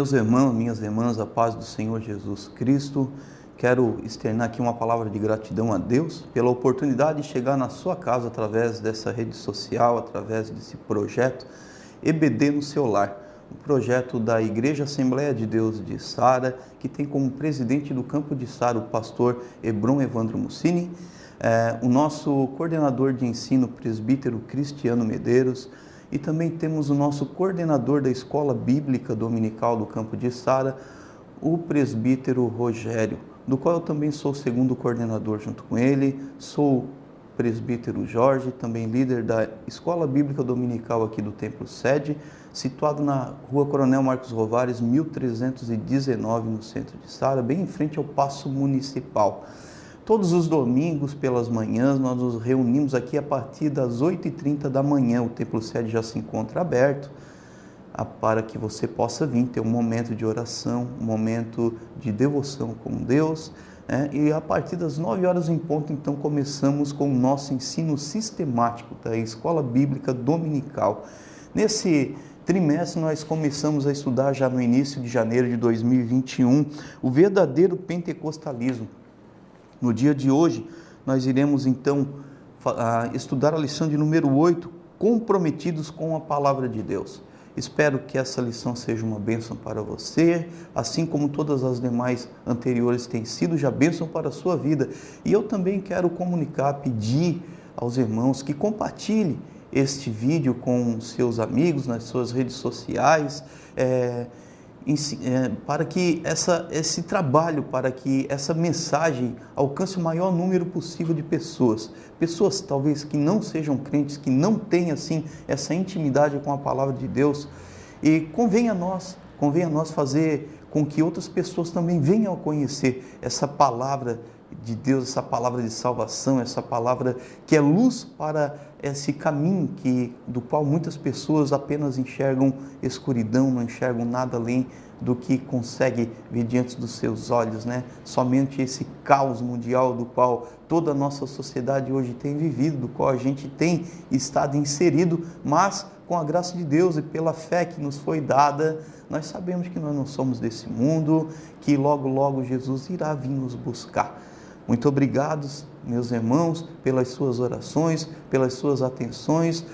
Meus irmãos, minhas irmãs, a paz do Senhor Jesus Cristo, quero externar aqui uma palavra de gratidão a Deus pela oportunidade de chegar na sua casa através dessa rede social, através desse projeto EBD no seu lar, um projeto da Igreja Assembleia de Deus de Sara, que tem como presidente do campo de Sara o pastor Hebron Evandro Mussini, o nosso coordenador de ensino, presbítero Cristiano Medeiros, e também temos o nosso coordenador da Escola Bíblica Dominical do Campo de Sara, o presbítero Rogério, do qual eu também sou o segundo coordenador junto com ele. Sou o presbítero Jorge, também líder da Escola Bíblica Dominical aqui do Templo Sede, situado na Rua Coronel Marcos Rovares, 1319, no centro de Sara, bem em frente ao Paço Municipal. Todos os domingos, pelas manhãs, nós nos reunimos aqui a partir das 8h30 da manhã. O Templo Sede já se encontra aberto para que você possa vir ter um momento de oração, um momento de devoção com Deus, né? E a partir das 9 horas em ponto, então, começamos com o nosso ensino sistemático da Escola Bíblica Dominical. Nesse trimestre, nós começamos a estudar já no início de janeiro de 2021 o verdadeiro pentecostalismo. No dia de hoje, nós iremos então estudar a lição de número 8, comprometidos com a palavra de Deus. Espero que essa lição seja uma bênção para você, assim como todas as demais anteriores têm sido já bênção para a sua vida. E eu também quero comunicar, pedir aos irmãos que compartilhem este vídeo com seus amigos nas suas redes sociais, para que esse trabalho, para que essa mensagem alcance o maior número possível de pessoas. Pessoas talvez que não sejam crentes, que não tenham assim essa intimidade com a palavra de Deus. E convém a nós fazer com que outras pessoas também venham a conhecer essa palavra de Deus, essa palavra de salvação, essa palavra que é luz para esse caminho do qual muitas pessoas apenas enxergam escuridão, não enxergam nada além do que consegue ver diante dos seus olhos, né? Somente esse caos mundial do qual toda a nossa sociedade hoje tem vivido, do qual a gente tem estado inserido, mas com a graça de Deus e pela fé que nos foi dada, nós sabemos que nós não somos desse mundo, que logo, logo Jesus irá vir nos buscar. Muito obrigados, meus irmãos, pelas suas orações, pelas suas atenções,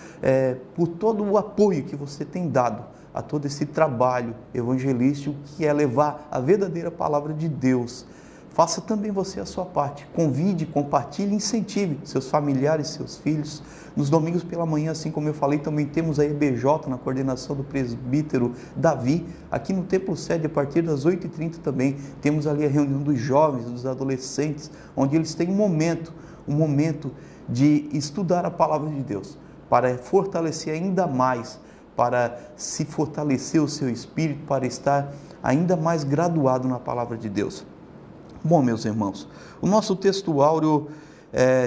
por todo o apoio que você tem dado a todo esse trabalho evangelístico que é levar a verdadeira palavra de Deus. Faça também você a sua parte, convide, compartilhe, incentive seus familiares, seus filhos. Nos domingos pela manhã, assim como eu falei, também temos a EBJ na coordenação do presbítero Davi, aqui no Templo Sede, a partir das 8h30 também, temos ali a reunião dos jovens, dos adolescentes, onde eles têm um momento de estudar a palavra de Deus, para fortalecer ainda mais, para se fortalecer o seu espírito, para estar ainda mais graduado na palavra de Deus. Bom, meus irmãos, o nosso texto áureo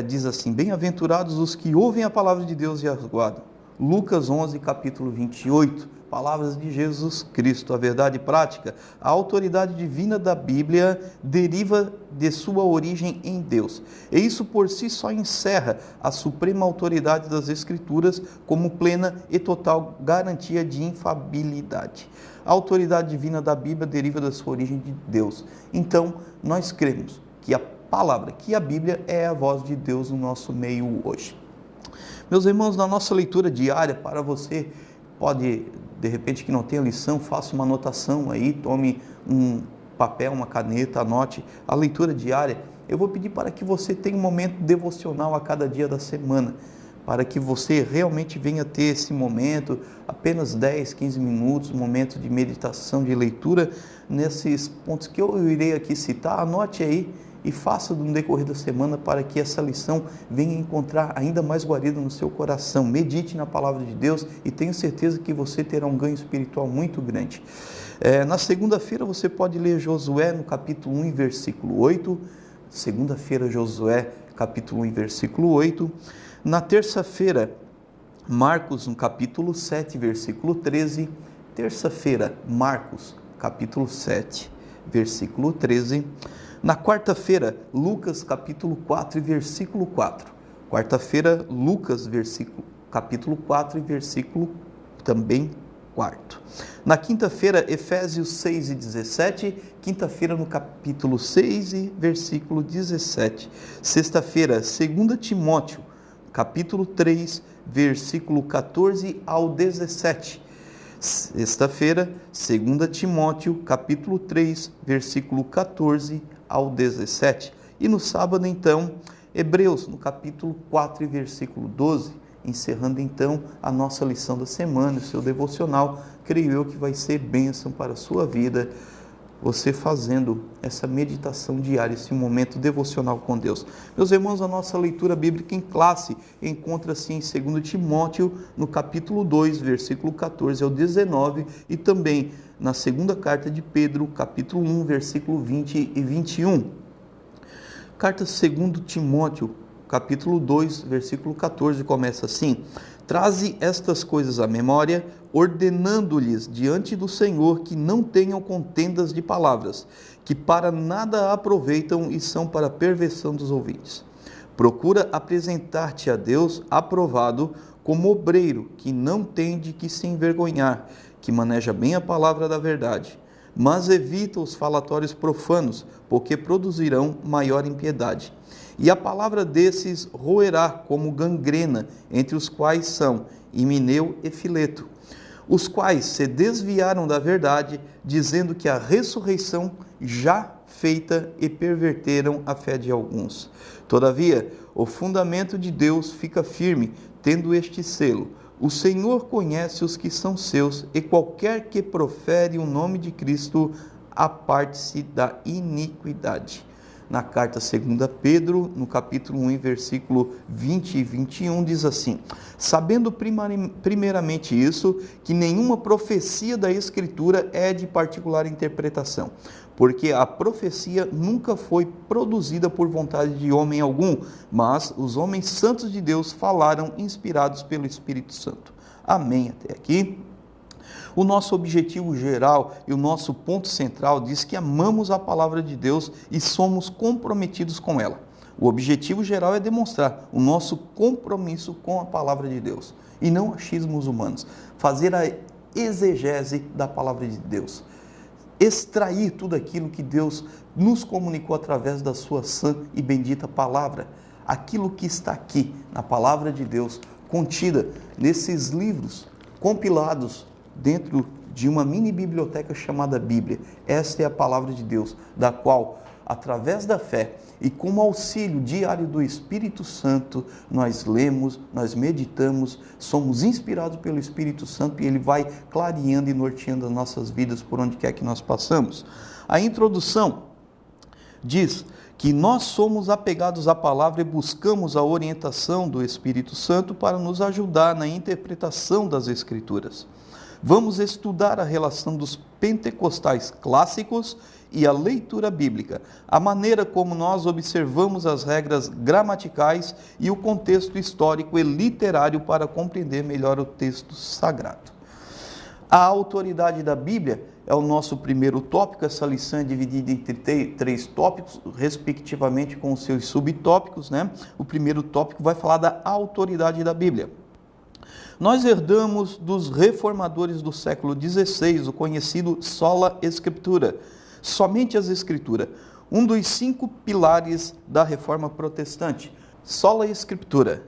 diz assim: bem-aventurados os que ouvem a palavra de Deus e as guardam. Lucas 11, capítulo 28, palavras de Jesus Cristo, a verdade prática. A autoridade divina da Bíblia deriva de sua origem em Deus. E isso por si só encerra a suprema autoridade das Escrituras como plena e total garantia de infalibilidade. A autoridade divina da Bíblia deriva da sua origem de Deus. Então, nós cremos que a palavra, que a Bíblia é a voz de Deus no nosso meio hoje. Meus irmãos, na nossa leitura diária, para você, pode, de repente, que não tenha lição, faça uma anotação aí, tome um papel, uma caneta, anote a leitura diária. Eu vou pedir para que você tenha um momento devocional a cada dia da semana, para que você realmente venha ter esse momento, apenas 10, 15 minutos, um momento de meditação, de leitura, nesses pontos que eu irei aqui citar. Anote aí e faça no decorrer da semana para que essa lição venha encontrar ainda mais guarida no seu coração. Medite na palavra de Deus e tenho certeza que você terá um ganho espiritual muito grande. Na segunda-feira você pode ler Josué no capítulo 1, versículo 8. Segunda-feira, Josué, capítulo 1, versículo 8. Na terça-feira, Marcos, no capítulo 7, versículo 13. Terça-feira, Marcos, capítulo 7, versículo 13. Na quarta-feira, Lucas, capítulo 4, versículo 4. Quarta-feira, Lucas, capítulo 4, versículo também quarto. Na quinta-feira, Efésios 6 e 17, quinta-feira no capítulo 6 e versículo 17. Sexta-feira, 2 Timóteo, capítulo 3, versículo 14 ao 17. Sexta-feira, 2 Timóteo, capítulo 3, versículo 14 ao 17. E no sábado, então, Hebreus, no capítulo 4 e versículo 12, encerrando então a nossa lição da semana, o seu devocional. Creio eu que vai ser bênção para a sua vida, você fazendo essa meditação diária, esse momento devocional com Deus. Meus irmãos, a nossa leitura bíblica em classe encontra-se em 2 Timóteo, no capítulo 2, versículo 14 ao 19, e também na segunda carta de Pedro, capítulo 1, versículo 20 e 21. Carta 2 Timóteo, capítulo 2, versículo 14, começa assim: Traze estas coisas à memória, ordenando-lhes diante do Senhor que não tenham contendas de palavras, que para nada aproveitam e são para perversão dos ouvintes. Procura apresentar-te a Deus aprovado como obreiro, que não tem de que se envergonhar, que maneja bem a palavra da verdade. Mas evita os falatórios profanos, porque produzirão maior impiedade. E a palavra desses roerá como gangrena, entre os quais são Himeneu e Fileto, os quais se desviaram da verdade, dizendo que a ressurreição já feita e perverteram a fé de alguns. Todavia, o fundamento de Deus fica firme, tendo este selo: o Senhor conhece os que são seus, e qualquer que profere o nome de Cristo, aparte-se da iniquidade. Na carta 2 Pedro, no capítulo 1, versículo 20 e 21, diz assim: Sabendo primeiramente isso, que nenhuma profecia da Escritura é de particular interpretação, porque a profecia nunca foi produzida por vontade de homem algum, mas os homens santos de Deus falaram inspirados pelo Espírito Santo. Amém até aqui. O nosso objetivo geral e o nosso ponto central diz que amamos a palavra de Deus e somos comprometidos com ela. O objetivo geral é demonstrar o nosso compromisso com a palavra de Deus e não achismos humanos. Fazer a exegese da palavra de Deus. Extrair tudo aquilo que Deus nos comunicou através da sua sã e bendita palavra. Aquilo que está aqui na palavra de Deus, contida nesses livros compilados dentro de uma mini biblioteca chamada Bíblia. Esta é a palavra de Deus, da qual, através da fé e com o auxílio diário do Espírito Santo, nós lemos, nós meditamos, somos inspirados pelo Espírito Santo e ele vai clareando e norteando as nossas vidas por onde quer que nós passamos. A introdução diz que nós somos apegados à palavra e buscamos a orientação do Espírito Santo para nos ajudar na interpretação das Escrituras. Vamos estudar a relação dos pentecostais clássicos e a leitura bíblica, a maneira como nós observamos as regras gramaticais e o contexto histórico e literário para compreender melhor o texto sagrado. A autoridade da Bíblia é o nosso primeiro tópico. Essa lição é dividida entre três tópicos, respectivamente com os seus subtópicos, né? O primeiro tópico vai falar da autoridade da Bíblia. Nós herdamos dos reformadores do século XVI o conhecido sola scriptura, somente as Escrituras, um dos 5 pilares da reforma protestante. Sola scriptura.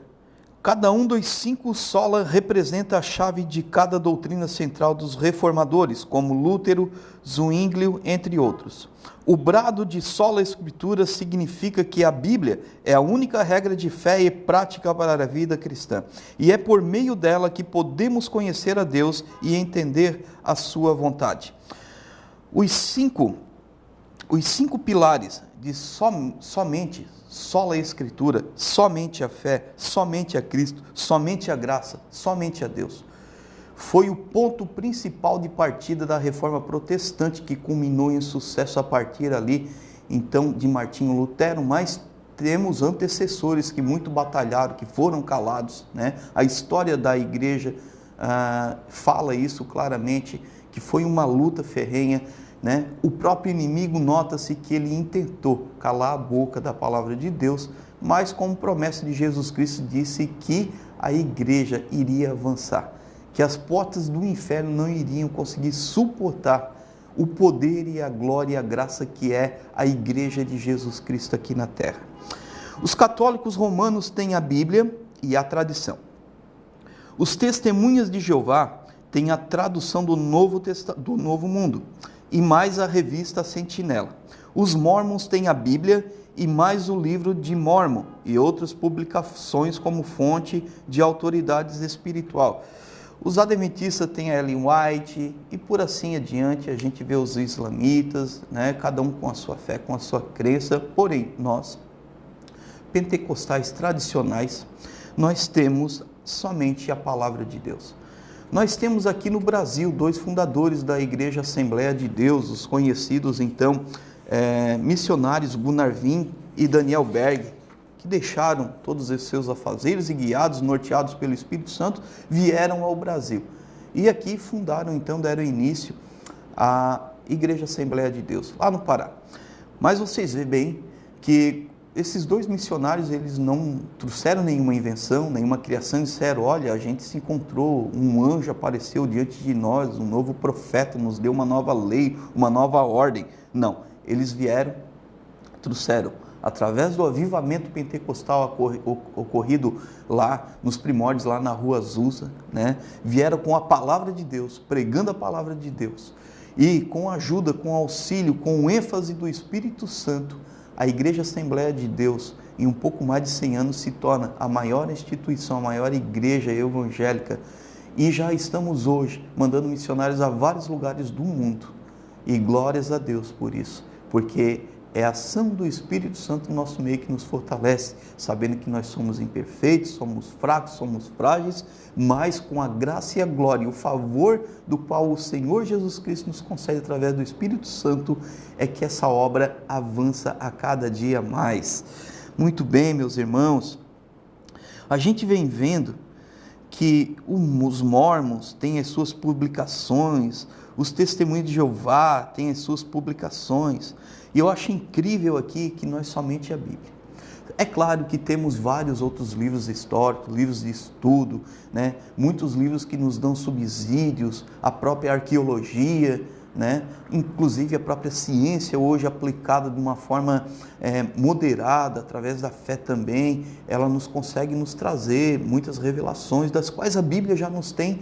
Cada um dos 5 sola representa a chave de cada doutrina central dos reformadores, como Lutero, Zwinglio, entre outros. O brado de sola escritura significa que a Bíblia é a única regra de fé e prática para a vida cristã, e é por meio dela que podemos conhecer a Deus e entender a sua vontade. Os cinco pilares de somente sola escritura, somente a fé, somente a Cristo, somente a graça, somente a Deus, foi o ponto principal de partida da reforma protestante, que culminou em sucesso a partir ali, então, de Martinho Lutero, mas temos antecessores que muito batalharam, que foram calados, né? A história da igreja fala isso claramente, que foi uma luta ferrenha, né? O próprio inimigo, nota-se que ele intentou calar a boca da palavra de Deus, mas como promessa de Jesus Cristo disse que a igreja iria avançar, que as portas do inferno não iriam conseguir suportar o poder e a glória e a graça que é a Igreja de Jesus Cristo aqui na terra. Os católicos romanos têm a Bíblia e a tradição. Os testemunhas de Jeová têm a tradução do Novo Mundo e mais a revista Sentinela. Os mormons têm a Bíblia e mais o livro de Mórmon e outras publicações como fonte de autoridades espiritual. Os adventistas têm a Ellen White e por assim adiante. A gente vê os islamitas, né? Cada um com a sua fé, com a sua crença. Porém, nós, pentecostais tradicionais, nós temos somente a palavra de Deus. Nós temos aqui no Brasil 2 fundadores da Igreja Assembleia de Deus, os conhecidos então missionários Gunnar Win e Daniel Berg, que deixaram todos os seus afazeres e guiados, norteados pelo Espírito Santo, vieram ao Brasil. E aqui fundaram, então, deram início à Igreja Assembleia de Deus, lá no Pará. Mas vocês veem bem que esses 2 missionários, eles não trouxeram nenhuma invenção, nenhuma criação, disseram, olha, a gente se encontrou, um anjo apareceu diante de nós, um novo profeta nos deu uma nova lei, uma nova ordem. Não, eles vieram, trouxeram, através do avivamento pentecostal ocorrido lá nos primórdios, lá na Rua Azusa, né? Vieram com a palavra de Deus, pregando a palavra de Deus. E com a ajuda, com auxílio, com o ênfase do Espírito Santo, a Igreja Assembleia de Deus, em um pouco mais de 100 anos, se torna a maior instituição, a maior igreja evangélica. E já estamos hoje mandando missionários a vários lugares do mundo. E glórias a Deus por isso, porque é a ação do Espírito Santo no nosso meio que nos fortalece, sabendo que nós somos imperfeitos, somos fracos, somos frágeis, mas com a graça e a glória e o favor do qual o Senhor Jesus Cristo nos concede através do Espírito Santo, é que essa obra avança a cada dia mais. Muito bem, meus irmãos, a gente vem vendo que os mormons têm as suas publicações, os testemunhos de Jeová têm as suas publicações, e eu acho incrível aqui que nós somente a Bíblia. É claro que temos vários outros livros históricos, livros de estudo, né? Muitos livros que nos dão subsídios, a própria arqueologia, né? Inclusive a própria ciência hoje aplicada de uma forma moderada, através da fé também, ela consegue nos trazer muitas revelações, das quais a Bíblia já nos tem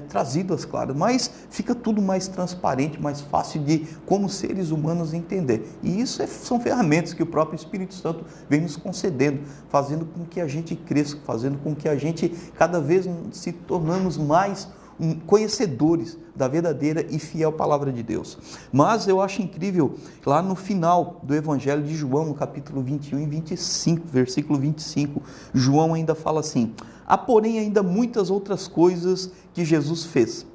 trazidas, claro, mas fica tudo mais transparente, mais fácil de, como seres humanos, entender. E isso são ferramentas que o próprio Espírito Santo vem nos concedendo, fazendo com que a gente cresça, fazendo com que a gente cada vez se tornamos mais conhecedores da verdadeira e fiel palavra de Deus. Mas eu acho incrível, lá no final do Evangelho de João, no capítulo 21 e 25, versículo 25, João ainda fala assim: há, porém, ainda muitas outras coisas que Jesus fez.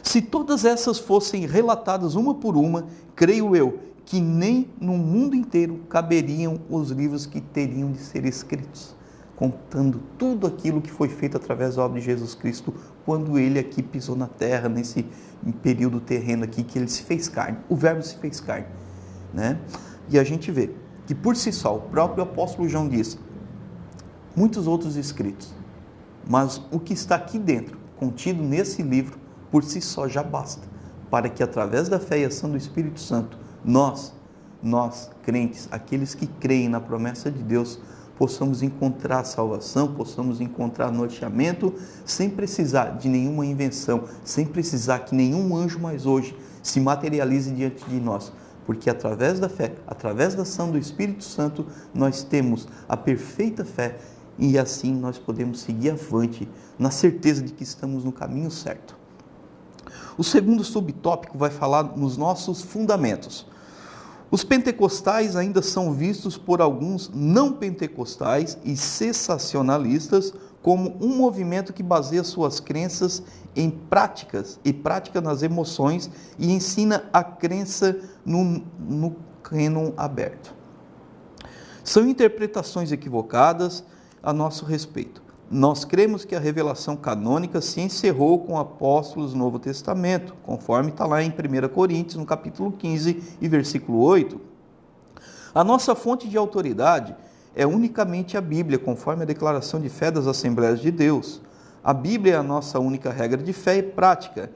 Se todas essas fossem relatadas uma por uma, creio eu que nem no mundo inteiro caberiam os livros que teriam de ser escritos, contando tudo aquilo que foi feito através da obra de Jesus Cristo, quando ele aqui pisou na terra, nesse período terreno aqui, que ele se fez carne, o verbo se fez carne, né? E a gente vê que por si só, o próprio apóstolo João diz, muitos outros escritos, mas o que está aqui dentro, contido nesse livro, por si só já basta, para que através da fé e ação do Espírito Santo, nós crentes, aqueles que creem na promessa de Deus, possamos encontrar salvação, possamos encontrar norteamento, sem precisar de nenhuma invenção, sem precisar que nenhum anjo mais hoje se materialize diante de nós, porque através da fé, através da ação do Espírito Santo, nós temos a perfeita fé e assim nós podemos seguir avante, na certeza de que estamos no caminho certo. O segundo subtópico vai falar nos nossos fundamentos. Os pentecostais ainda são vistos por alguns não pentecostais e cessacionalistas como um movimento que baseia suas crenças em práticas e prática nas emoções e ensina a crença no cânon aberto. São interpretações equivocadas a nosso respeito. Nós cremos que a revelação canônica se encerrou com apóstolos do Novo Testamento, conforme está lá em 1 Coríntios, no capítulo 15 e versículo 8. A nossa fonte de autoridade é unicamente a Bíblia, conforme a declaração de fé das Assembleias de Deus. A Bíblia é a nossa única regra de fé e prática.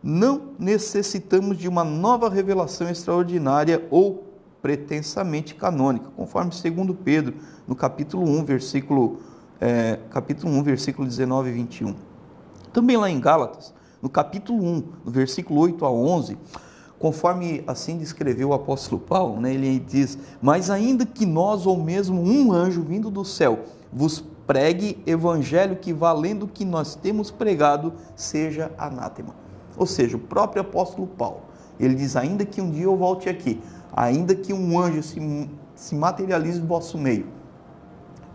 Não necessitamos de uma nova revelação extraordinária ou pretensamente canônica, conforme 2 Pedro, no capítulo 1, versículo 19 e 21. Também lá em Gálatas, no capítulo 1, no versículo 8 a 11, conforme assim descreveu o apóstolo Paulo, né, ele diz: mas ainda que nós ou mesmo um anjo vindo do céu vos pregue evangelho que valendo o que nós temos pregado, seja anátema. Ou seja, o próprio apóstolo Paulo, ele diz: ainda que um dia eu volte aqui, ainda que um anjo se materialize no vosso meio,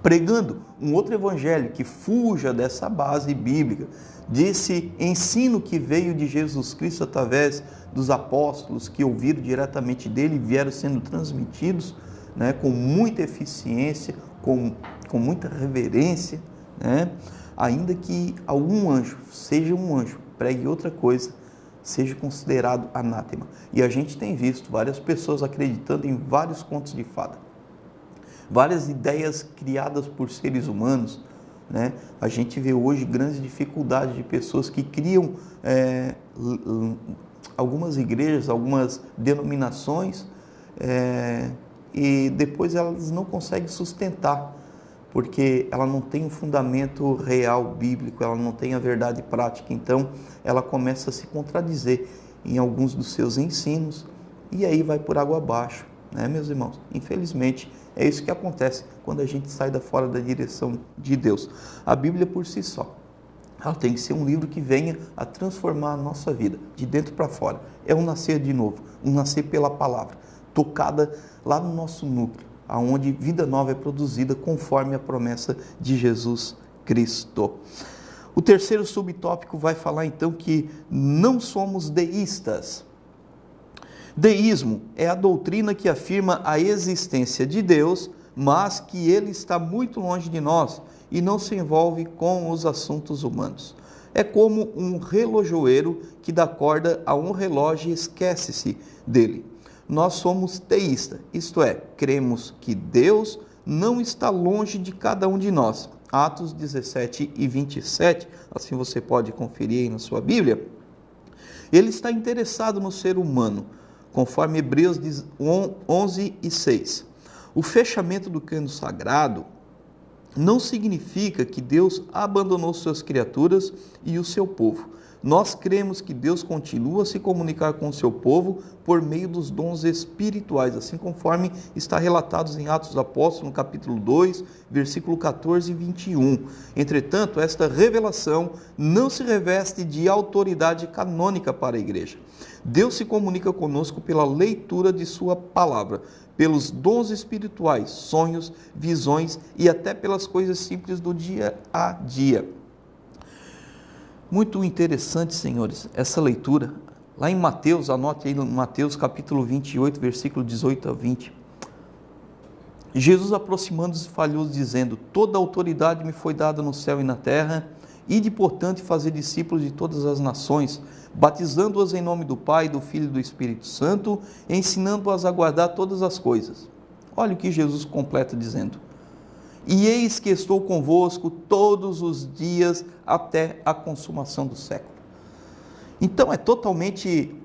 pregando um outro evangelho que fuja dessa base bíblica, desse ensino que veio de Jesus Cristo através dos apóstolos que ouviram diretamente dele e vieram sendo transmitidos, né, com muita eficiência, com muita reverência, né, ainda que algum anjo, seja um anjo, pregue outra coisa, seja considerado anátema. E a gente tem visto várias pessoas acreditando em vários contos de fada, várias ideias criadas por seres humanos, né? A gente vê hoje grandes dificuldades de pessoas que criam algumas igrejas, algumas denominações, e depois elas não conseguem sustentar, porque ela não tem um fundamento real bíblico, ela não tem a verdade prática, então ela começa a se contradizer em alguns dos seus ensinos, e aí vai por água abaixo, né, meus irmãos? Infelizmente, é isso que acontece quando a gente sai fora da direção de Deus. A Bíblia por si só, ela tem que ser um livro que venha a transformar a nossa vida, de dentro para fora. É um nascer de novo, um nascer pela palavra, tocada lá no nosso núcleo, aonde vida nova é produzida conforme a promessa de Jesus Cristo. O terceiro subtópico vai falar então que não somos deístas. Deísmo é a doutrina que afirma a existência de Deus, mas que ele está muito longe de nós e não se envolve com os assuntos humanos. É como um relojoeiro que dá corda a um relógio e esquece-se dele. Nós somos teístas, isto é, cremos que Deus não está longe de cada um de nós. Atos 17 e 27, assim você pode conferir aí na sua Bíblia. Ele está interessado no ser humano, conforme Hebreus 11 e 6. O fechamento do cano sagrado não significa que Deus abandonou suas criaturas e o seu povo. Nós cremos que Deus continua a se comunicar com o seu povo por meio dos dons espirituais, assim conforme está relatado em Atos dos Apóstolos, no capítulo 2, versículo 14 e 21. Entretanto, esta revelação não se reveste de autoridade canônica para a igreja. Deus se comunica conosco pela leitura de sua palavra, pelos dons espirituais, sonhos, visões e até pelas coisas simples do dia a dia. Muito interessante, senhores, essa leitura. Lá em Mateus, anote aí, Mateus capítulo 28, versículo 18 a 20. Jesus aproximando-se falhou dizendo: toda autoridade me foi dada no céu e na terra, ide, portanto, fazer discípulos de todas as nações, batizando-as em nome do Pai, do Filho e do Espírito Santo, ensinando-as a guardar todas as coisas. Olha o que Jesus completa dizendo: e eis que estou convosco todos os dias até a consumação do século. Então é totalmente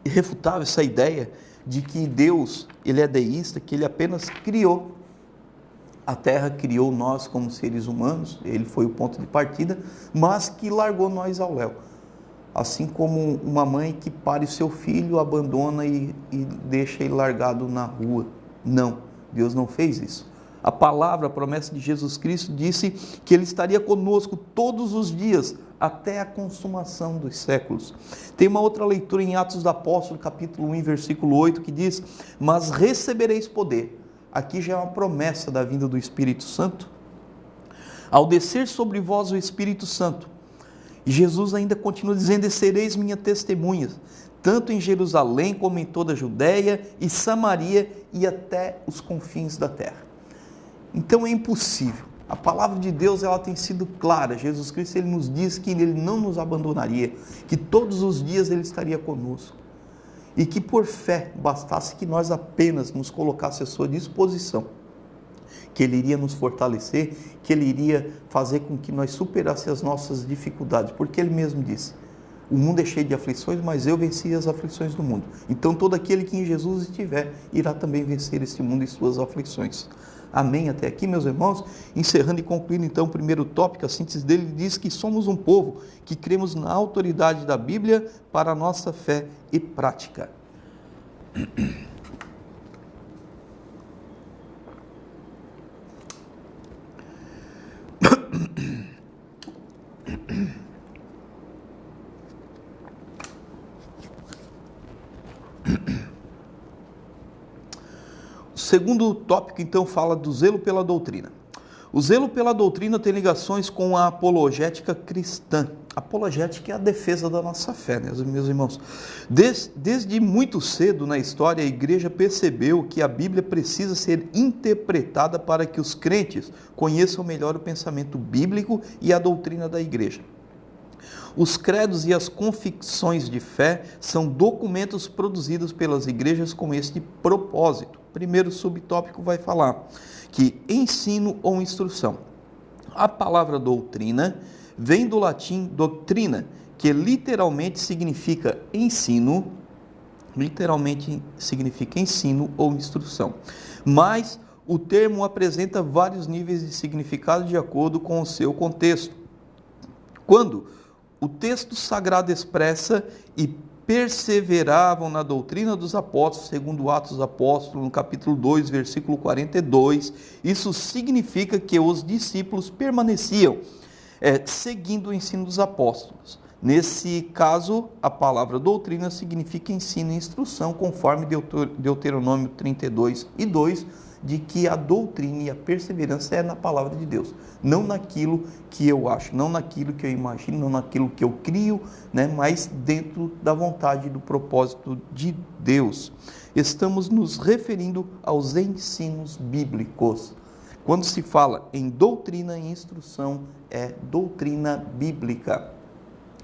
irrefutável essa ideia de que Deus, ele é deísta, que ele apenas criou a terra, criou nós como seres humanos, ele foi o ponto de partida, mas que largou nós ao léu. Assim como uma mãe que pare o seu filho, abandona e deixa ele largado na rua. Não, Deus não fez isso. A palavra, a promessa de Jesus Cristo disse que ele estaria conosco todos os dias, até a consumação dos séculos. Tem uma outra leitura em Atos dos Apóstolos, capítulo 1, versículo 8, que diz: mas recebereis poder. Aqui já é uma promessa da vinda do Espírito Santo. Ao descer sobre vós o Espírito Santo. E Jesus ainda continua dizendo: e sereis minhas testemunhas, tanto em Jerusalém como em toda a Judéia e Samaria e até os confins da terra. Então é impossível. A palavra de Deus, ela tem sido clara. Jesus Cristo, ele nos diz que ele não nos abandonaria, que todos os dias ele estaria conosco. E que por fé bastasse que nós apenas nos colocássemos à sua disposição. que Ele iria nos fortalecer, que Ele iria fazer com que nós superássemos as nossas dificuldades, porque Ele mesmo disse: o mundo é cheio de aflições, mas eu venci as aflições do mundo. Então todo aquele que em Jesus estiver, irá também vencer este mundo e suas aflições. Amém? Até aqui, meus irmãos. Encerrando e concluindo então o primeiro tópico, a síntese dele diz que somos um povo que cremos na autoridade da Bíblia para a nossa fé e prática. O segundo tópico, então, fala do zelo pela doutrina. O zelo pela doutrina tem ligações com a apologética cristã. Apologética é a defesa da nossa fé, né, meus irmãos? Desde muito cedo na história, a igreja percebeu que a Bíblia precisa ser interpretada para que os crentes conheçam melhor o pensamento bíblico e a doutrina da igreja. Os credos e as confissões de fé são documentos produzidos pelas igrejas com este propósito. O primeiro subtópico vai falar que ensino ou instrução. A palavra doutrina vem do latim doctrina, que literalmente significa ensino ou instrução. Mas o termo apresenta vários níveis de significado de acordo com o seu contexto. Quando o texto sagrado expressa e perseveravam na doutrina dos apóstolos, segundo Atos dos Apóstolos, no capítulo 2, versículo 42, isso significa que os discípulos permaneciam seguindo o ensino dos apóstolos. Nesse caso, a palavra doutrina significa ensino e instrução, conforme Deuteronômio 32 e 2, de que a doutrina e a perseverança é na palavra de Deus, não naquilo que eu acho, não naquilo que eu imagino, não naquilo que eu crio, né, mas dentro da vontade e do propósito de Deus. Estamos nos referindo aos ensinos bíblicos. Quando se fala em doutrina e instrução, é doutrina bíblica.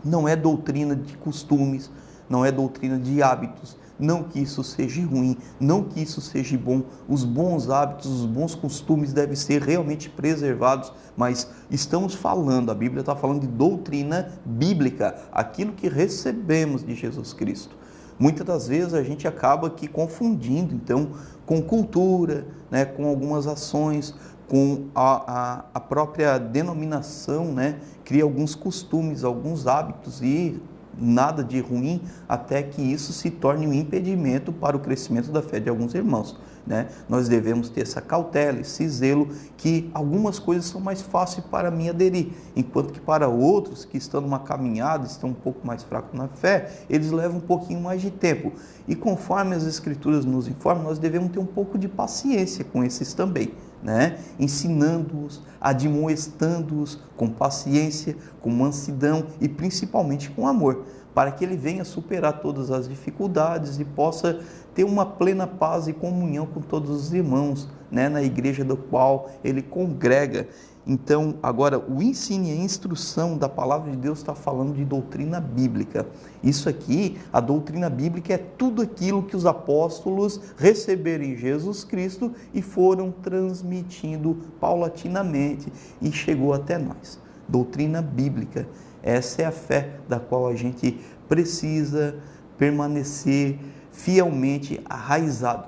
Não é doutrina de costumes, não é doutrina de hábitos. Não que isso seja ruim, não que isso seja bom. Os bons hábitos, os bons costumes devem ser realmente preservados, mas estamos falando, a Bíblia está falando de doutrina bíblica, aquilo que recebemos de Jesus Cristo. Muitas das vezes a gente acaba aqui confundindo, então, com cultura, né, com algumas ações, com a própria denominação, né, cria alguns costumes, alguns hábitos e nada de ruim, até que isso se torne um impedimento para o crescimento da fé de alguns irmãos, né? Nós devemos ter essa cautela, esse zelo, que algumas coisas são mais fáceis para mim aderir, enquanto que para outros que estão numa caminhada, estão um pouco mais fracos na fé, eles levam um pouquinho mais de tempo. E conforme as Escrituras nos informam, nós devemos ter um pouco de paciência com esses também, né? Ensinando-os, admoestando-os com paciência, com mansidão e principalmente com amor, para que ele venha superar todas as dificuldades e possa ter uma plena paz e comunhão com todos os irmãos, né, na igreja do qual ele congrega. Então, agora, o ensino e a instrução da palavra de Deus está falando de doutrina bíblica. Isso aqui, a doutrina bíblica é tudo aquilo que os apóstolos receberam em Jesus Cristo e foram transmitindo paulatinamente e chegou até nós. Doutrina bíblica, essa é a fé da qual a gente precisa permanecer fielmente arraizado,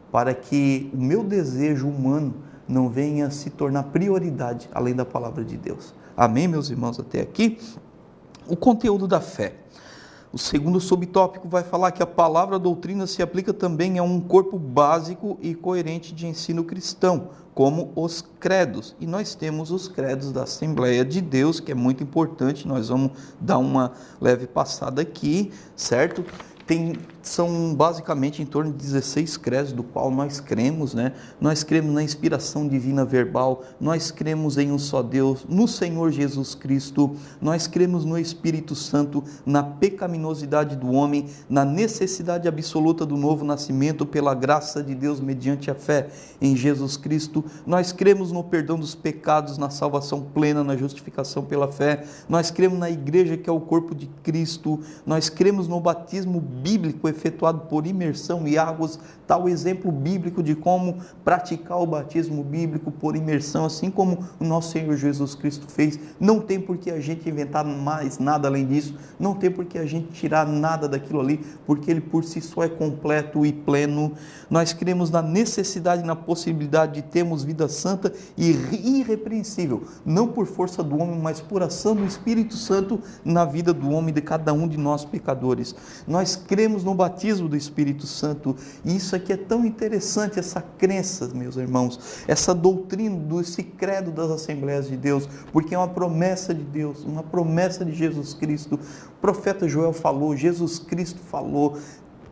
para que o meu desejo humano não venha se tornar prioridade além da palavra de Deus. Amém, meus irmãos, até aqui? O conteúdo da fé. O segundo subtópico vai falar que a palavra doutrina se aplica também a um corpo básico e coerente de ensino cristão, como os credos. E nós temos os credos da Assembleia de Deus, que é muito importante, nós vamos dar uma leve passada aqui, certo? São basicamente em torno de 16 credos do qual nós cremos, né? Nós cremos na inspiração divina verbal, nós cremos em um só Deus, no Senhor Jesus Cristo, nós cremos no Espírito Santo, na pecaminosidade do homem, na necessidade absoluta do novo nascimento pela graça de Deus mediante a fé em Jesus Cristo, nós cremos no perdão dos pecados, na salvação plena, na justificação pela fé, nós cremos na igreja que é o corpo de Cristo, nós cremos no batismo bíblico efetuado por imersão em águas, tal exemplo bíblico de como praticar o batismo bíblico por imersão, assim como o nosso Senhor Jesus Cristo fez. Não tem por que a gente inventar mais nada além disso, não tem por que a gente tirar nada daquilo ali, porque ele por si só é completo e pleno. Nós cremos na necessidade e na possibilidade de termos vida santa e irrepreensível, não por força do homem, mas por ação do Espírito Santo na vida do homem, de cada um de nós pecadores. Nós cremos no batismo do Espírito Santo, e isso aqui é tão interessante, essa crença, meus irmãos, essa doutrina desse credo das Assembleias de Deus, porque é uma promessa de Deus, uma promessa de Jesus Cristo. O profeta Joel falou, Jesus Cristo falou,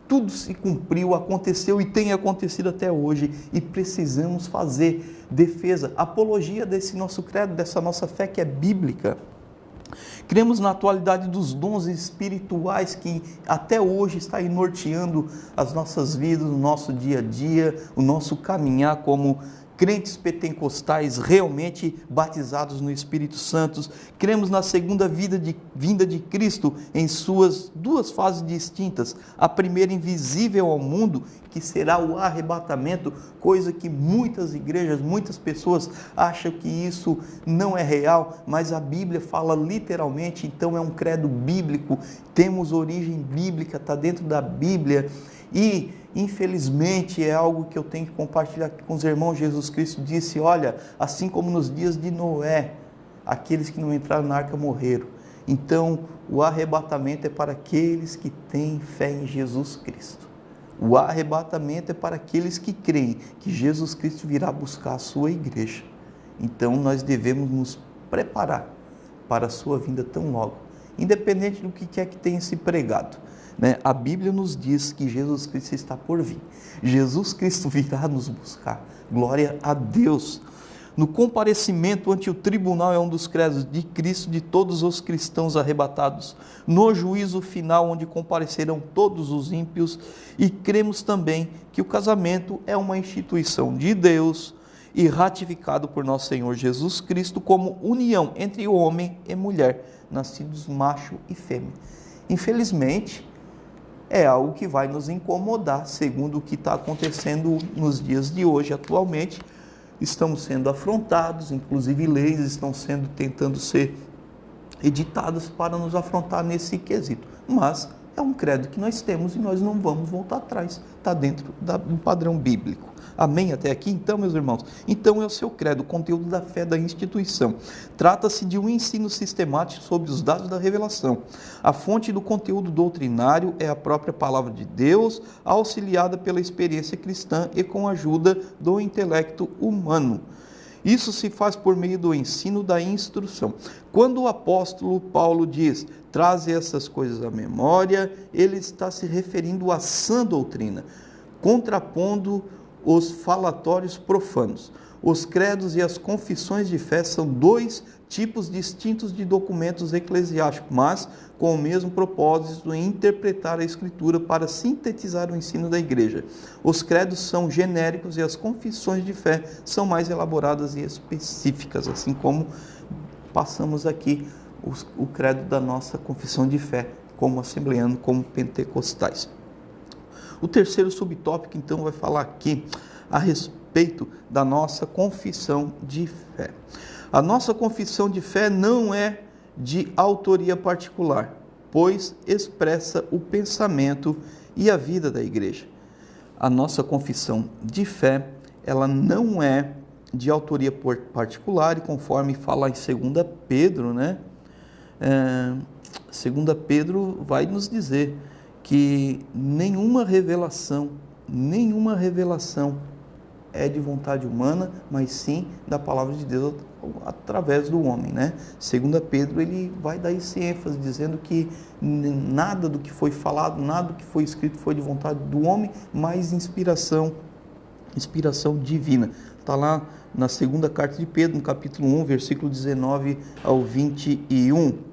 tudo se cumpriu, aconteceu e tem acontecido até hoje, e precisamos fazer defesa, apologia desse nosso credo, dessa nossa fé que é bíblica. Cremos na atualidade dos dons espirituais que até hoje está aí norteando as nossas vidas, o nosso dia a dia, o nosso caminhar como crentes pentecostais realmente batizados no Espírito Santo. Cremos na segunda vinda de Cristo em suas duas fases distintas. A primeira invisível ao mundo, que será o arrebatamento, coisa que muitas igrejas, muitas pessoas acham que isso não é real, mas a Bíblia fala literalmente, então é um credo bíblico, temos origem bíblica, está dentro da Bíblia. E, infelizmente, é algo que eu tenho que compartilhar com os irmãos. Jesus Cristo disse, olha, assim como nos dias de Noé, aqueles que não entraram na arca morreram. Então, o arrebatamento é para aqueles que têm fé em Jesus Cristo. O arrebatamento é para aqueles que creem que Jesus Cristo virá buscar a sua igreja. Então, nós devemos nos preparar para a sua vinda tão logo, independente do que quer que tenha se pregado. A Bíblia nos diz que Jesus Cristo está por vir. Jesus Cristo virá nos buscar. Glória a Deus. No comparecimento ante o tribunal é um dos credos de Cristo de todos os cristãos arrebatados. No juízo final, onde comparecerão todos os ímpios. E cremos também que o casamento é uma instituição de Deus e ratificado por nosso Senhor Jesus Cristo como união entre homem e mulher, nascidos macho e fêmea. Infelizmente, é algo que vai nos incomodar, segundo o que está acontecendo nos dias de hoje. Atualmente, estamos sendo afrontados, inclusive leis estão tentando ser editadas para nos afrontar nesse quesito. Mas é um credo que nós temos e nós não vamos voltar atrás, está dentro do padrão bíblico. Amém? Até aqui, então, meus irmãos? Então é o seu credo, o conteúdo da fé da instituição. Trata-se de um ensino sistemático sobre os dados da revelação. A fonte do conteúdo doutrinário é a própria palavra de Deus, auxiliada pela experiência cristã e com a ajuda do intelecto humano. Isso se faz por meio do ensino da instrução. Quando o apóstolo Paulo diz, traze essas coisas à memória, ele está se referindo à sã doutrina, contrapondo os falatórios profanos. Os credos e as confissões de fé são dois tipos distintos de documentos eclesiásticos, mas com o mesmo propósito em interpretar a Escritura para sintetizar o ensino da igreja. Os credos são genéricos e as confissões de fé são mais elaboradas e específicas, assim como passamos aqui o credo da nossa confissão de fé, como assembleano, como pentecostais. O terceiro subtópico, então, vai falar aqui a respeito da nossa confissão de fé. A nossa confissão de fé não é de autoria particular, pois expressa o pensamento e a vida da igreja. A nossa confissão de fé, ela não é de autoria particular, e conforme fala em 2 Pedro, 2 Pedro vai nos dizer que nenhuma revelação é de vontade humana, mas sim da palavra de Deus através do homem, 2 Pedro, ele vai dar esse ênfase, dizendo que nada do que foi falado, nada do que foi escrito foi de vontade do homem, mas inspiração divina. Está lá na segunda carta de Pedro, no capítulo 1, versículo 19 ao 21.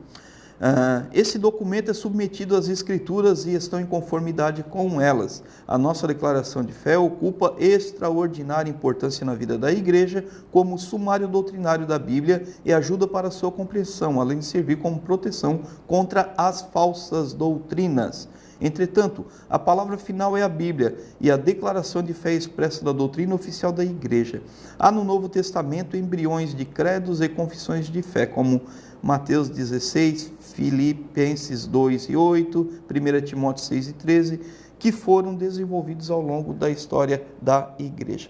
Esse documento é submetido às Escrituras e estão em conformidade com elas. A nossa declaração de fé ocupa extraordinária importância na vida da igreja como sumário doutrinário da Bíblia e ajuda para a sua compreensão, além de servir como proteção contra as falsas doutrinas. Entretanto, a palavra final é a Bíblia e a declaração de fé expressa da doutrina oficial da Igreja. Há no Novo Testamento embriões de credos e confissões de fé, como Mateus 16, Filipenses 2 e 8, 1 Timóteo 6 e 13, que foram desenvolvidos ao longo da história da Igreja.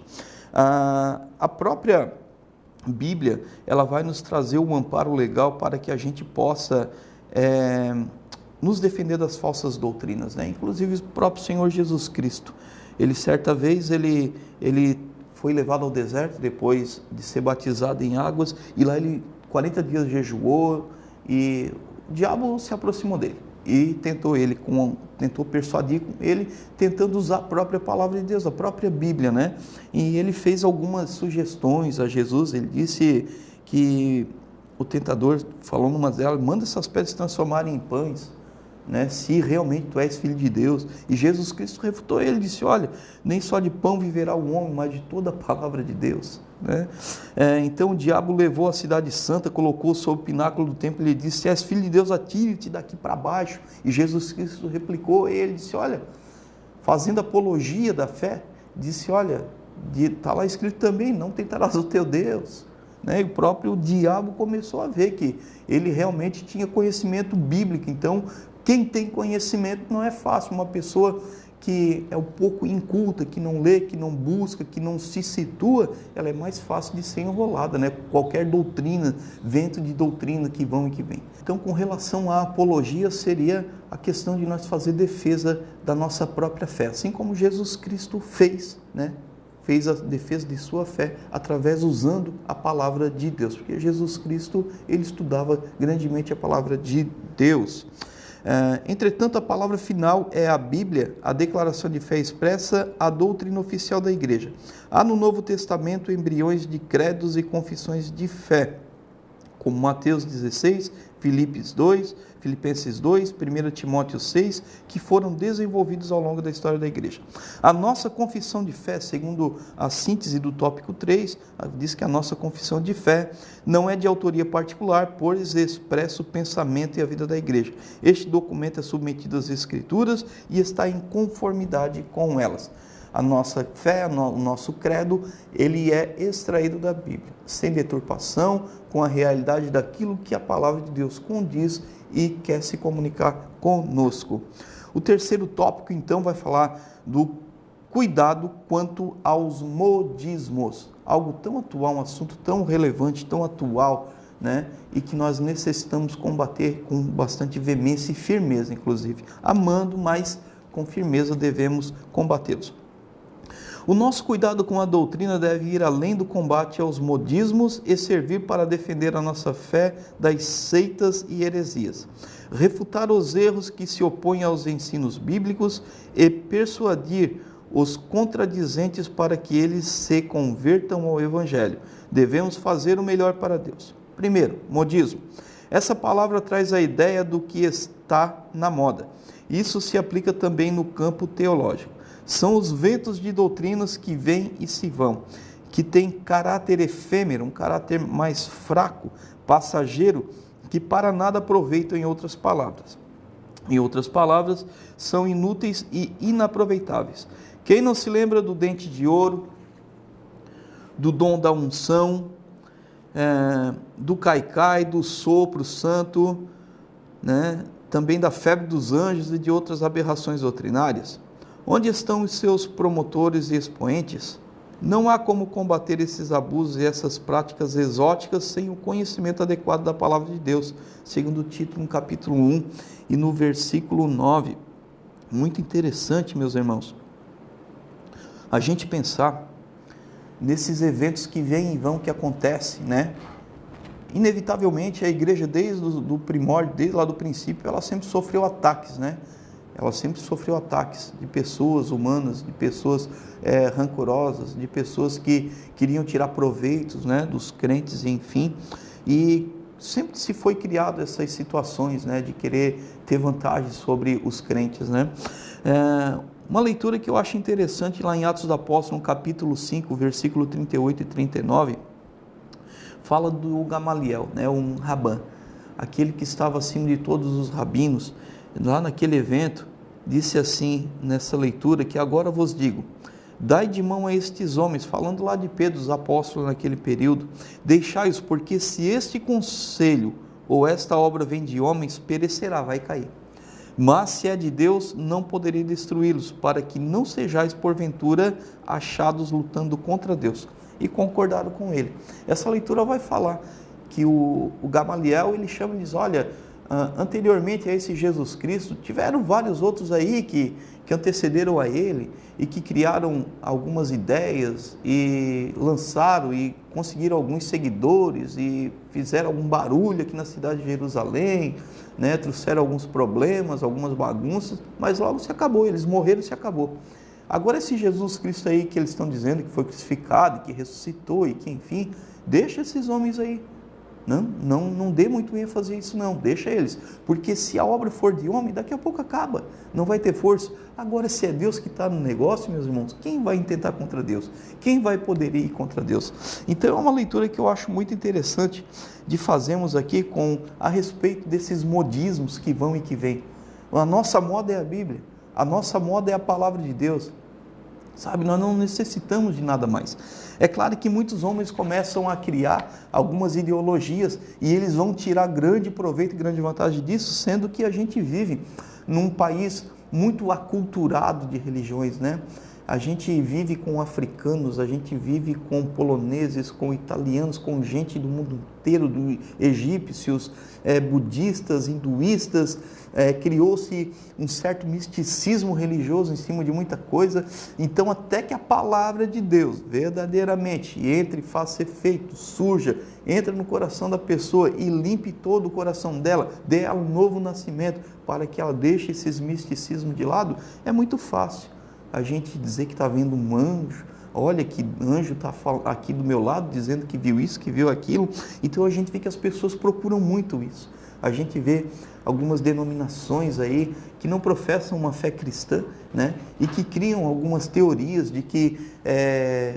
A própria Bíblia, ela vai nos trazer um amparo legal para que a gente possa nos defender das falsas doutrinas, né? Inclusive o próprio Senhor Jesus Cristo. Ele, certa vez, ele foi levado ao deserto depois de ser batizado em águas, e lá ele 40 dias jejuou, e o diabo se aproximou dele e tentou persuadir ele, tentando usar a própria palavra de Deus, a própria Bíblia, né? E ele fez algumas sugestões a Jesus. Ele disse que o tentador falou numa delas: manda essas pedras se transformarem em pães, né? Se realmente tu és filho de Deus. E Jesus Cristo refutou ele, disse: olha, nem só de pão viverá o homem, mas de toda a palavra de Deus, né? Então o diabo levou a cidade santa, colocou sobre o pináculo do templo e lhe disse: se és filho de Deus, atire-te daqui para baixo. E Jesus Cristo replicou, ele disse, olha, fazendo apologia da fé, disse: olha, está lá escrito também, não tentarás o teu Deus, né? E o próprio diabo começou a ver que ele realmente tinha conhecimento bíblico. Então, quem tem conhecimento, não é fácil. Uma pessoa que é um pouco inculta, que não lê, que não busca, que não se situa, ela é mais fácil de ser enrolada, né? Qualquer doutrina, vento de doutrina que vão e que vem. Então, com relação à apologia, seria a questão de nós fazer defesa da nossa própria fé, assim como Jesus Cristo fez, né? Fez a defesa de sua fé usando a palavra de Deus, porque Jesus Cristo, ele estudava grandemente a palavra de Deus. Entretanto, a palavra final é a Bíblia, a declaração de fé expressa, a doutrina oficial da Igreja. Há no Novo Testamento embriões de credos e confissões de fé, como Mateus 16, Filipenses 2, 1 Timóteo 6, que foram desenvolvidos ao longo da história da Igreja. A nossa confissão de fé, segundo a síntese do tópico 3, diz que a nossa confissão de fé não é de autoria particular, pois expressa o pensamento e a vida da Igreja. Este documento é submetido às Escrituras e está em conformidade com elas. A nossa fé, o nosso credo, ele é extraído da Bíblia, sem deturpação, com a realidade daquilo que a palavra de Deus condiz e quer se comunicar conosco. O terceiro tópico, então, vai falar do cuidado quanto aos modismos. Algo tão atual, um assunto tão relevante, tão atual, né? E que nós necessitamos combater com bastante veemência e firmeza, inclusive. Amando, mas com firmeza devemos combatê-los. O nosso cuidado com a doutrina deve ir além do combate aos modismos e servir para defender a nossa fé das seitas e heresias, refutar os erros que se opõem aos ensinos bíblicos e persuadir os contradizentes para que eles se convertam ao Evangelho. Devemos fazer o melhor para Deus. Primeiro, modismo. Essa palavra traz a ideia do que está na moda. Isso se aplica também no campo teológico. São os ventos de doutrinas que vêm e se vão, que têm caráter efêmero, um caráter mais fraco, passageiro, que para nada aproveitam, em outras palavras. Em outras palavras, são inúteis e inaproveitáveis. Quem não se lembra do dente de ouro, do dom da unção, do caicai, do sopro santo, né? Também da febre dos anjos e de outras aberrações doutrinárias? Onde estão os seus promotores e expoentes? Não há como combater esses abusos e essas práticas exóticas sem o conhecimento adequado da palavra de Deus, segundo Tito, no capítulo 1 e no versículo 9. Muito interessante, meus irmãos, a gente pensar nesses eventos que vêm e vão, que acontecem, né? Inevitavelmente, a igreja, desde o primórdio, desde lá do princípio, ela sempre sofreu ataques, né? Ela sempre sofreu ataques de pessoas humanas, de pessoas rancorosas, de pessoas que queriam tirar proveitos, né, dos crentes, enfim. E sempre se foi criado essas situações, né, de querer ter vantagem sobre os crentes, né? Uma leitura que eu acho interessante lá em Atos dos Apóstolos, no capítulo 5, versículo 38 e 39, fala do Gamaliel, né, um rabã, aquele que estava acima de todos os rabinos. Lá naquele evento, disse assim nessa leitura, que agora vos digo, dai de mão a estes homens, falando lá de Pedro, os apóstolos naquele período, deixai-os, porque se este conselho ou esta obra vem de homens, perecerá, vai cair. Mas se é de Deus, não poderei destruí-los, para que não sejais porventura achados lutando contra Deus. E concordaram com ele. Essa leitura vai falar que o Gamaliel, ele chama e diz, olha, anteriormente a esse Jesus Cristo, tiveram vários outros aí que antecederam a ele e que criaram algumas ideias e lançaram e conseguiram alguns seguidores e fizeram algum barulho aqui na cidade de Jerusalém, né? Trouxeram alguns problemas, algumas bagunças, mas logo se acabou, eles morreram e se acabou. Agora esse Jesus Cristo aí que eles estão dizendo que foi crucificado, que ressuscitou e que enfim, deixa esses homens aí. Não dê muito ênfase a isso não, deixa eles, porque se a obra for de homem, daqui a pouco acaba, não vai ter força. Agora, se é Deus que está no negócio, meus irmãos, quem vai intentar contra Deus? Quem vai poder ir contra Deus? Então é uma leitura que eu acho muito interessante de fazermos aqui a respeito desses modismos que vão e que vêm. A nossa moda é a Bíblia, a nossa moda é a palavra de Deus. Sabe, nós não necessitamos de nada mais. É claro que muitos homens começam a criar algumas ideologias e eles vão tirar grande proveito e grande vantagem disso, sendo que a gente vive num país muito aculturado de religiões, né? A gente vive com africanos, a gente vive com poloneses, com italianos, com gente do mundo inteiro, egípcios, budistas, hinduístas, criou-se um certo misticismo religioso em cima de muita coisa. Então, até que a palavra de Deus verdadeiramente entre, faça efeito, surja, entra no coração da pessoa e limpe todo o coração dela, dê ela um novo nascimento, para que ela deixe esses misticismos de lado, é muito fácil. A gente dizer que está vendo um anjo, olha que anjo está aqui do meu lado dizendo que viu isso, que viu aquilo. Então a gente vê que as pessoas procuram muito isso. A gente vê algumas denominações aí que não professam uma fé cristã, né? E que criam algumas teorias de que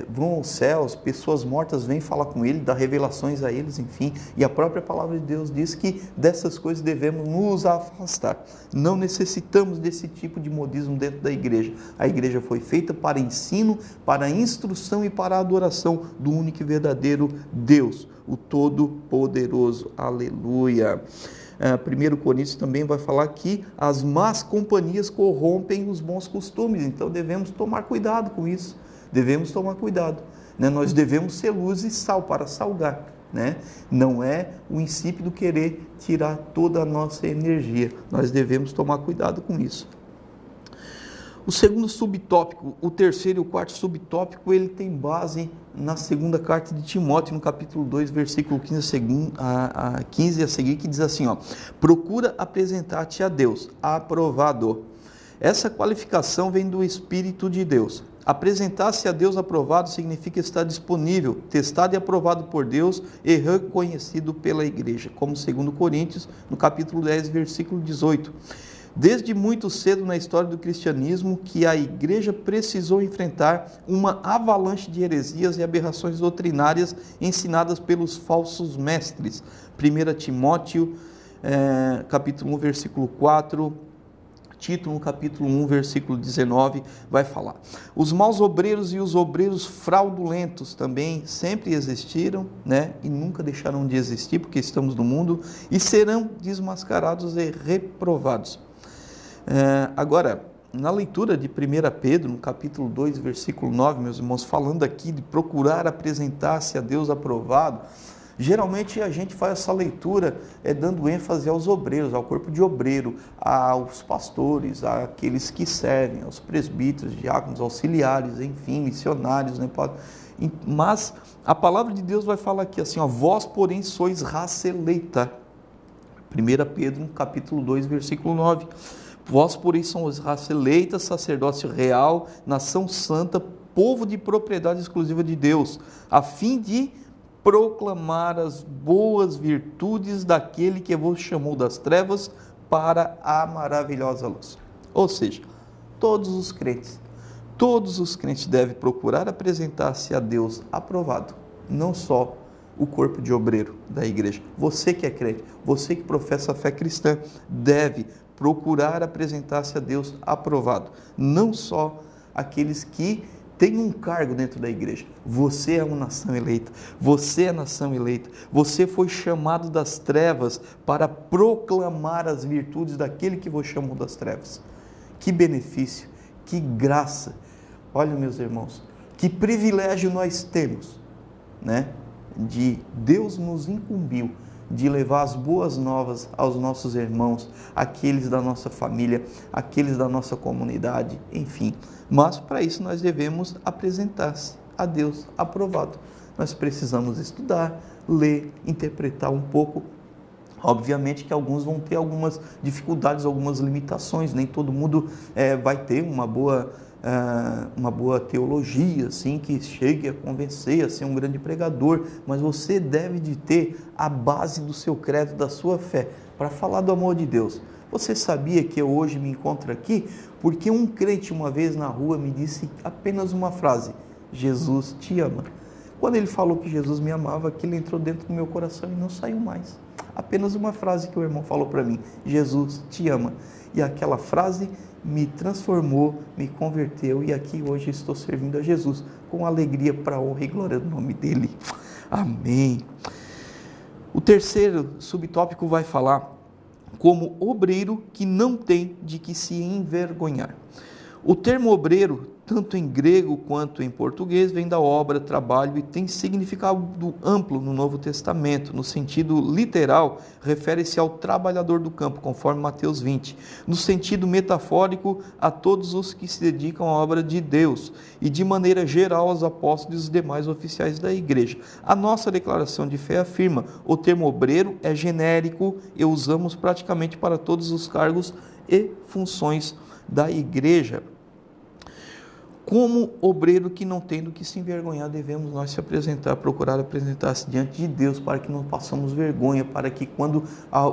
vão aos céus, pessoas mortas vêm falar com ele, dar revelações a eles, enfim. E a própria palavra de Deus diz que dessas coisas devemos nos afastar. Não necessitamos desse tipo de modismo dentro da igreja. A igreja foi feita para ensino, para instrução e para a adoração do único e verdadeiro Deus, o Todo-Poderoso. Aleluia! 1 Coríntios também vai falar que as más companhias corrompem os bons costumes, então devemos tomar cuidado com isso, devemos tomar cuidado, né? Nós devemos ser luz e sal para salgar, né? Não é o insípido querer tirar toda a nossa energia, nós devemos tomar cuidado com isso. O segundo subtópico, o terceiro e o quarto subtópico, ele tem base na segunda carta de Timóteo, no capítulo 2, versículo 15 a seguir, que diz assim, ó, procura apresentar-te a Deus, aprovado. Essa qualificação vem do Espírito de Deus. Apresentar-se a Deus aprovado significa estar disponível, testado e aprovado por Deus e reconhecido pela igreja, como 2 Coríntios, no capítulo 10, versículo 18. Desde muito cedo na história do cristianismo que a igreja precisou enfrentar uma avalanche de heresias e aberrações doutrinárias ensinadas pelos falsos mestres. 1 Timóteo, capítulo 1, versículo 4, Tito, no capítulo 1, versículo 19, vai falar. Os maus obreiros e os obreiros fraudulentos também sempre existiram, né? E nunca deixarão de existir, porque estamos no mundo, e serão desmascarados e reprovados. Agora, na leitura de 1 Pedro, no capítulo 2, versículo 9, meus irmãos, falando aqui de procurar apresentar-se a Deus aprovado, geralmente a gente faz essa leitura dando ênfase aos obreiros, ao corpo de obreiro, aos pastores, àqueles que servem, aos presbíteros, diáconos, auxiliares, enfim, missionários, né? Mas a palavra de Deus vai falar aqui assim, ó, vós, porém, sois raça eleita. 1 Pedro, no capítulo 2, versículo 9. Vós, porém, sois raça eleita, sacerdócio real, nação santa, povo de propriedade exclusiva de Deus, a fim de proclamar as boas virtudes daquele que vos chamou das trevas para a maravilhosa luz. Ou seja, todos os crentes devem procurar apresentar-se a Deus aprovado, não só o corpo de obreiro da igreja. Você que é crente, você que professa a fé cristã, deve procurar apresentar-se a Deus aprovado. Não só aqueles que têm um cargo dentro da igreja. Você é uma nação eleita. Você é nação eleita. Você foi chamado das trevas para proclamar as virtudes daquele que vos chamou das trevas. Que benefício, que graça. Olha, meus irmãos, que privilégio nós temos, né? De Deus nos incumbiu de levar as boas novas aos nossos irmãos, aqueles da nossa família, aqueles da nossa comunidade, enfim. Mas para isso nós devemos apresentar-se a Deus aprovado. Nós precisamos estudar, ler, interpretar um pouco. Obviamente que alguns vão ter algumas dificuldades, algumas limitações, nem todo mundo vai ter uma boa teologia, assim, que chegue a convencer, a ser um grande pregador, mas você deve de ter a base do seu credo, da sua fé, para falar do amor de Deus. Você sabia que eu hoje me encontro aqui porque um crente uma vez na rua me disse apenas uma frase: Jesus te ama. Quando ele falou que Jesus me amava, aquilo entrou dentro do meu coração e não saiu mais. Apenas uma frase que o irmão falou para mim: Jesus te ama. E aquela frase me transformou, me converteu, e aqui hoje estou servindo a Jesus com alegria para a honra e glória do nome dele. Amém. O terceiro subtópico vai falar como obreiro que não tem de que se envergonhar. O termo obreiro, tanto em grego quanto em português, vem da obra, trabalho, e tem significado amplo no Novo Testamento. No sentido literal, refere-se ao trabalhador do campo, conforme Mateus 20. No sentido metafórico, a todos os que se dedicam à obra de Deus, e de maneira geral aos apóstolos e os demais oficiais da igreja. A nossa declaração de fé afirma: o termo obreiro é genérico e usamos praticamente para todos os cargos e funções da igreja. Como obreiro que não tem do que se envergonhar, devemos nós se apresentar, procurar apresentar-se diante de Deus, para que não passamos vergonha, para que quando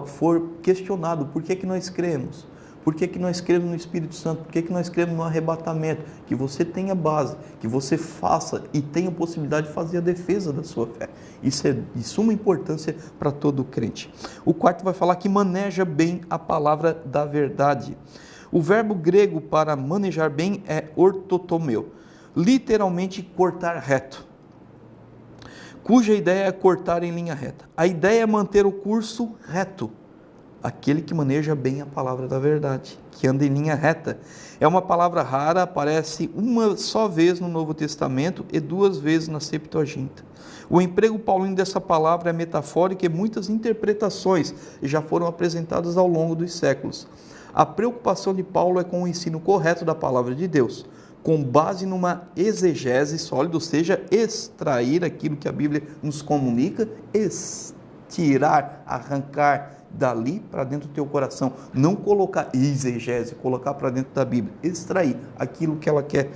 for questionado por que nós cremos, por que nós cremos no Espírito Santo, por que nós cremos no arrebatamento, que você tenha base, que você faça e tenha possibilidade de fazer a defesa da sua fé. Isso é de suma importância para todo crente. O quarto vai falar que maneja bem a palavra da verdade. O verbo grego para manejar bem é ortotomeu, literalmente cortar reto, cuja ideia é cortar em linha reta. A ideia é manter o curso reto, aquele que maneja bem a palavra da verdade, que anda em linha reta. É uma palavra rara, aparece uma só vez no Novo Testamento e 2 vezes na Septuaginta. O emprego paulino dessa palavra é metafórico e muitas interpretações já foram apresentadas ao longo dos séculos. A preocupação de Paulo é com o ensino correto da palavra de Deus, com base numa exegese sólida, ou seja, extrair aquilo que a Bíblia nos comunica, tirar, arrancar dali para dentro do teu coração, não colocar exegese, colocar para dentro da Bíblia, extrair aquilo que ela quer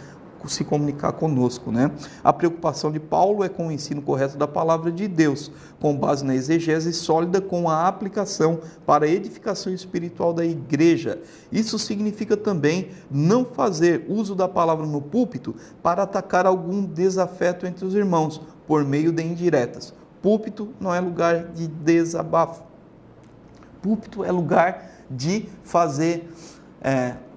se comunicar conosco, né? A preocupação de Paulo é com o ensino correto da palavra de Deus, com base na exegese sólida, com a aplicação para a edificação espiritual da igreja. Isso significa também não fazer uso da palavra no púlpito para atacar algum desafeto entre os irmãos, por meio de indiretas. Púlpito não é lugar de desabafo. Púlpito é lugar de fazer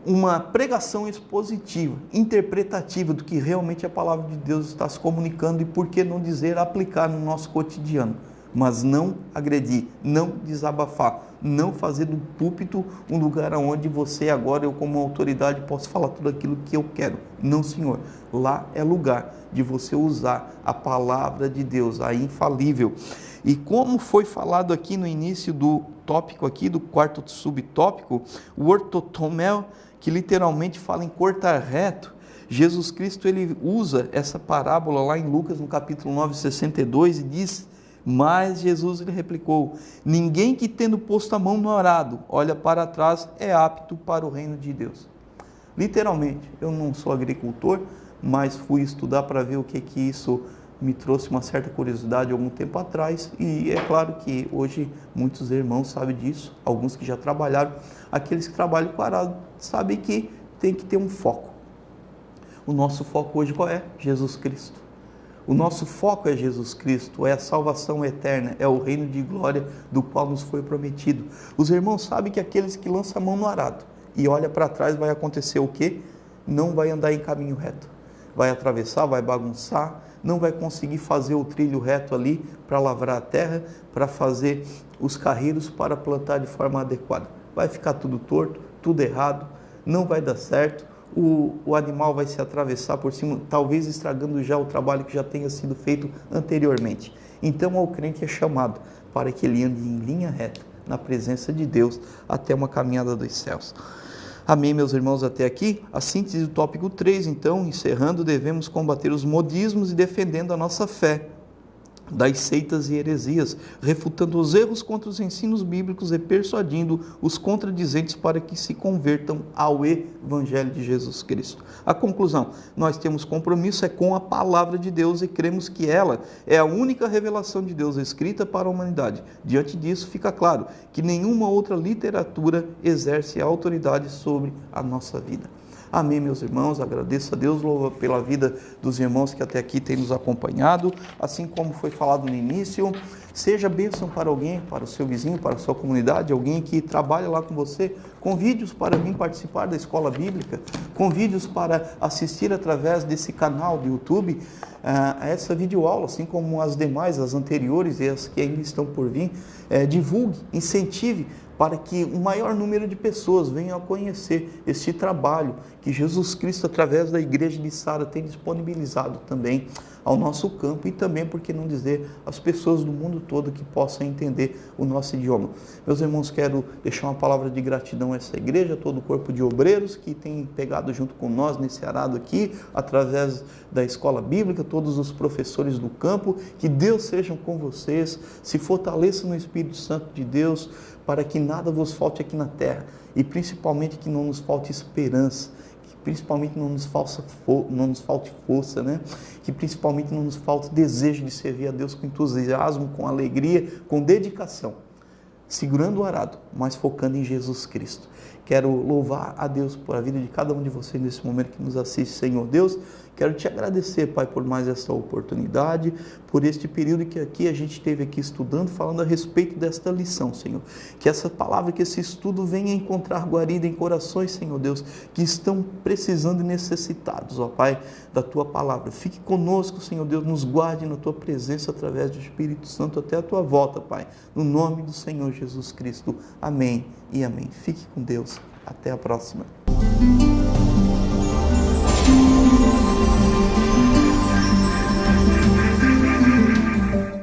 uma pregação expositiva, interpretativa do que realmente a palavra de Deus está se comunicando, e por que não dizer, aplicar no nosso cotidiano, mas não agredir, não desabafar, não fazer do púlpito um lugar onde você agora, eu como autoridade, posso falar tudo aquilo que eu quero. Não, Senhor, lá é lugar de você usar a palavra de Deus, a infalível. E como foi falado aqui no início do tópico aqui, do quarto subtópico, o ortotomel, que literalmente fala em cortar reto, Jesus Cristo ele usa essa parábola lá em Lucas, no capítulo 9, 62, e diz: mas Jesus lhe replicou: ninguém que tendo posto a mão no arado, olha para trás, é apto para o reino de Deus. Literalmente, eu não sou agricultor, mas fui estudar para ver o que isso me trouxe uma certa curiosidade algum tempo atrás, e é claro que hoje muitos irmãos sabem disso, alguns que já trabalharam, aqueles que trabalham com arado sabem que tem que ter um foco. O nosso foco hoje qual é? Jesus Cristo. O nosso foco é Jesus Cristo, é a salvação eterna, é o reino de glória do qual nos foi prometido. Os irmãos sabem que aqueles que lançam a mão no arado e olha para trás, vai acontecer o quê? Não vai andar em caminho reto. Vai atravessar, vai bagunçar, não vai conseguir fazer o trilho reto ali para lavrar a terra, para fazer os carreiros para plantar de forma adequada. Vai ficar tudo torto, tudo errado, não vai dar certo. O animal vai se atravessar por cima, talvez estragando já o trabalho que já tenha sido feito anteriormente. Então, o crente é chamado para que ele ande em linha reta, na presença de Deus, até uma caminhada dos céus. Amém, meus irmãos, até aqui. A síntese do tópico 3, então, encerrando, devemos combater os modismos e defendendo a nossa fé das seitas e heresias, refutando os erros contra os ensinos bíblicos e persuadindo os contradizentes para que se convertam ao Evangelho de Jesus Cristo. A conclusão, nós temos compromisso com a palavra de Deus e cremos que ela é a única revelação de Deus escrita para a humanidade. Diante disso, fica claro que nenhuma outra literatura exerce autoridade sobre a nossa vida. Amém, meus irmãos, agradeço a Deus pela vida dos irmãos que até aqui têm nos acompanhado, assim como foi falado no início, seja bênção para alguém, para o seu vizinho, para a sua comunidade, alguém que trabalha lá com você, convide-os para vir participar da escola bíblica, convide-os para assistir através desse canal do YouTube a essa videoaula, assim como as demais, as anteriores e as que ainda estão por vir, divulgue, incentive, para que o maior número de pessoas venham a conhecer este trabalho que Jesus Cristo, através da igreja de Sara, tem disponibilizado também ao nosso campo e também, por que não dizer, às pessoas do mundo todo que possam entender o nosso idioma. Meus irmãos, quero deixar uma palavra de gratidão a essa igreja, a todo o corpo de obreiros que tem pegado junto com nós nesse arado aqui, através da escola bíblica, todos os professores do campo, que Deus seja com vocês, se fortaleça no Espírito Santo de Deus, para que nada vos falte aqui na terra e principalmente que não nos falte esperança, que principalmente não nos falte força, né? Que principalmente não nos falte desejo de servir a Deus com entusiasmo, com alegria, com dedicação, segurando o arado, mas focando em Jesus Cristo. Quero louvar a Deus por a vida de cada um de vocês nesse momento que nos assiste, Senhor Deus. Quero te agradecer, Pai, por mais essa oportunidade, por este período que aqui a gente esteve aqui estudando, falando a respeito desta lição, Senhor. Que essa palavra, que esse estudo venha encontrar guarida em corações, Senhor Deus, que estão precisando e necessitados, ó Pai, da Tua palavra. Fique conosco, Senhor Deus, nos guarde na Tua presença através do Espírito Santo até a Tua volta, Pai. No nome do Senhor Jesus Cristo. Amém e amém. Fique com Deus. Até a próxima.